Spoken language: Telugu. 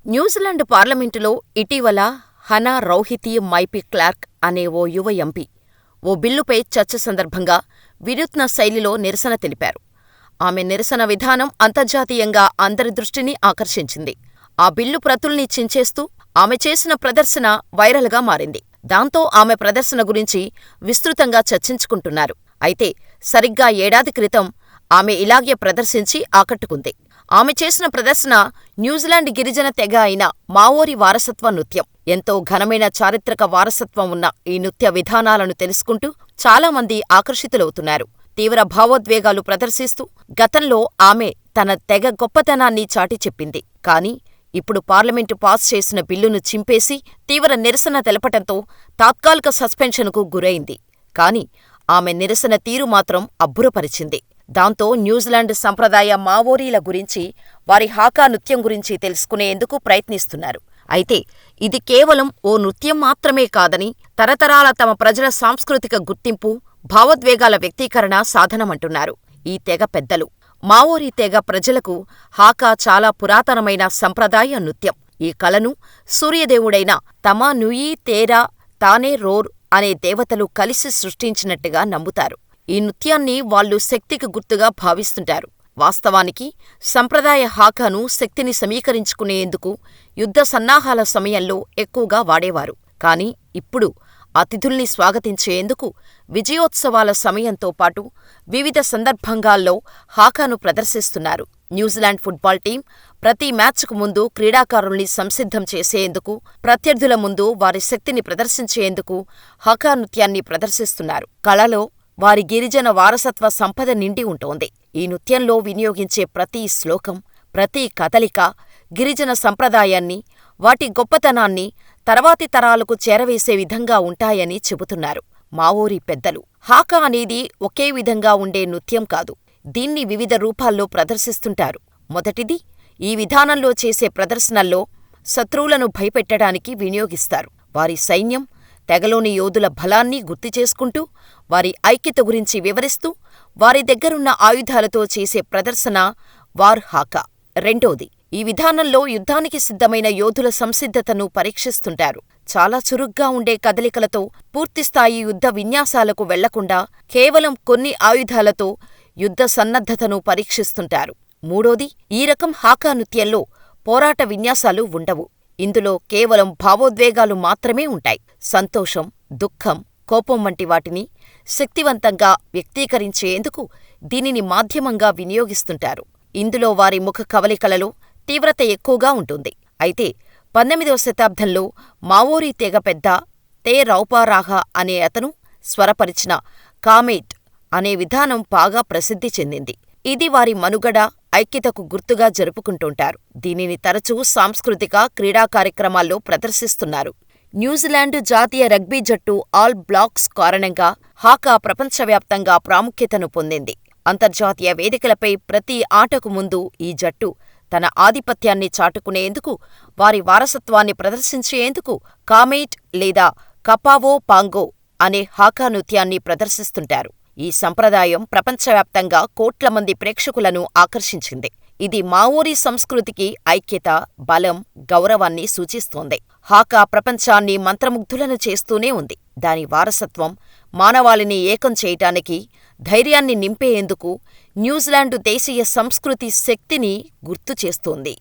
న్యూజిలాండ్ పార్లమెంటులో ఇటీవల హనా రౌహితీ మైపీ-క్లార్క్ అనే ఓ యువ ఎంపీ ఓ బిల్లుపై చర్చ సందర్భంగా వినూత్న శైలిలో నిరసన తెలిపారు. ఆమె నిరసన విధానం అంతర్జాతీయంగా అందరి దృష్టిని ఆకర్షించింది. ఆ బిల్లు ప్రతుల్ని చించేస్తూ ఆమె చేసిన ప్రదర్శన వైరల్గా మారింది. దాంతో ఆమె ప్రదర్శన గురించి విస్తృతంగా చర్చించుకుంటున్నారు. అయితే సరిగ్గా ఏడాది క్రితం ఆమె ఇలాగే ప్రదర్శించి ఆకట్టుకుంది. ఆమె చేసిన ప్రదర్శన న్యూజిలాండ్ గిరిజన తెగ అయిన మావోరీ వారసత్వ నృత్యం. ఎంతో ఘనమైన చారిత్రక వారసత్వం ఉన్న ఈ నృత్య విధానాలను తెలుసుకుంటూ చాలామంది ఆకర్షితులవుతున్నారు. తీవ్ర భావోద్వేగాలు ప్రదర్శిస్తూ గతంలో ఆమె తన తెగ గొప్పతనాన్ని చాటి చెప్పింది. కానీ ఇప్పుడు పార్లమెంటు పాస్ చేసిన బిల్లును చింపేసి తీవ్ర నిరసన తెలపటంతో తాత్కాలిక సస్పెన్షన్కు గురైంది. కానీ ఆమె నిరసన తీరు మాత్రం అబ్బురపరిచింది. దాంతో న్యూజిలాండ్ సంప్రదాయ మావోరీల గురించి, వారి హాకా నృత్యం గురించి తెలుసుకునేందుకు ప్రయత్నిస్తున్నారు. అయితే ఇది కేవలం ఓ నృత్యం మాత్రమే కాదని, తరతరాల తమ ప్రజల సాంస్కృతిక గుర్తింపు, భావోద్వేగాల వ్యక్తీకరణ సాధనమంటున్నారు ఈ తెగ పెద్దలు. మావోరీ తెగ ప్రజలకు హాకా చాలా పురాతనమైన సంప్రదాయ నృత్యం. ఈ కళను సూర్యదేవుడైన తమా నుయీ తేరా తానే రోర్ అనే దేవతలు కలిసి సృష్టించినట్టుగా నమ్ముతారు. ఈ నృత్యాన్ని వాళ్ళు శక్తికి గుర్తుగా భావిస్తుంటారు. వాస్తవానికి సంప్రదాయ హాకాను శక్తిని సమీకరించుకునేందుకు యుద్ధ సన్నాహాల సమయంలో ఎక్కువగా వాడేవారు. కానీ ఇప్పుడు అతిథుల్ని స్వాగతించేందుకు, విజయోత్సవాల సమయంతో పాటు వివిధ సందర్భంగాల్లో హాకాను ప్రదర్శిస్తున్నారు. న్యూజిలాండ్ ఫుట్బాల్ టీం ప్రతి మ్యాచ్కు ముందు క్రీడాకారుల్ని సంసిద్ధం చేసేందుకు, ప్రత్యర్థుల ముందు వారి శక్తిని ప్రదర్శించేందుకు హాకా నృత్యాన్ని ప్రదర్శిస్తున్నారు. కళలో వారి గిరిజన వారసత్వ సంపద నిండి ఉంటోంది. ఈ నృత్యంలో వినియోగించే ప్రతి శ్లోకం, ప్రతి కదలిక గిరిజన సంప్రదాయాన్ని, వాటి గొప్పతనాన్ని తర్వాతి తరాలకు చేరవేసే విధంగా ఉంటాయని చెబుతున్నారు మావోరీ పెద్దలు. హాకా అనేది ఒకే విధంగా ఉండే నృత్యం కాదు. దీన్ని వివిధ రూపాల్లో ప్రదర్శిస్తుంటారు. మొదటిది, ఈ విధానంలో చేసే ప్రదర్శనల్లో శత్రువులను భయపెట్టడానికి వినియోగిస్తారు. వారి సైన్యం, తెగలోని యోధుల బలాన్ని గుర్తుచేసుకుంటూ, వారి ఐక్యత గురించి వివరిస్తూ, వారి దగ్గరున్న ఆయుధాలతో చేసే ప్రదర్శన వార్ హాకా. రెండోది, ఈ విధానంలో యుద్ధానికి సిద్ధమైన యోధుల సంసిద్ధతను పరీక్షిస్తుంటారు. చాలా చురుగ్గా ఉండే కదలికలతో పూర్తిస్థాయి యుద్ధ విన్యాసాలకు వెళ్లకుండా కేవలం కొన్ని ఆయుధాలతో యుద్ధ సన్నద్ధతను పరీక్షిస్తుంటారు. మూడోది, ఈ రకం హాకా నృత్యంలో పోరాట విన్యాసాలు ఉండవు. ఇందులో కేవలం భావోద్వేగాలు మాత్రమే ఉంటాయి. సంతోషం, దుఃఖం, కోపం వంటి వాటిని శక్తివంతంగా వ్యక్తీకరించేందుకు దీనిని మాధ్యమంగా వినియోగిస్తుంటారు. ఇందులో వారి ముఖ కవళికలలో తీవ్రత ఎక్కువగా ఉంటుంది. అయితే 19వ శతాబ్దంలో మావోరీ తెగ పెద్ద తే రౌపారాహా అనే అతను స్వరపరిచిన కామేట్ అనే విధానం బాగా ప్రసిద్ధి చెందింది. ఇది వారి మనుగడ, ఐక్యతకు గుర్తుగా జరుపుకుంటుంటారు. దీనిని తరచూ సాంస్కృతిక, క్రీడా కార్యక్రమాల్లో ప్రదర్శిస్తున్నారు. న్యూజిలాండ్ జాతీయ రగ్బీ జట్టు ఆల్ బ్లాక్స్ కారణంగా హాకా ప్రపంచవ్యాప్తంగా ప్రాముఖ్యతను పొందింది. అంతర్జాతీయ వేదికలపై ప్రతి ఆటకు ముందు ఈ జట్టు తన ఆధిపత్యాన్ని చాటుకునేందుకు, వారి వారసత్వాన్ని ప్రదర్శించేందుకు కామేట్ లేదా కపావో పాంగో అనే హాకా నృత్యాన్ని ప్రదర్శిస్తుంటారు. ఈ సంప్రదాయం ప్రపంచవ్యాప్తంగా కోట్ల మంది ప్రేక్షకులను ఆకర్షించింది. ఇది మావోరీ సంస్కృతికి ఐక్యత, బలం, గౌరవాన్ని సూచిస్తోంది. హాకా ప్రపంచాన్ని మంత్రముగ్ధులను చేస్తూనే ఉంది. దాని వారసత్వం మానవాళిని ఏకం చేయటానికి, ధైర్యాన్ని నింపేందుకు న్యూజిలాండు దేశీయ సంస్కృతి శక్తిని గుర్తుచేస్తోంది.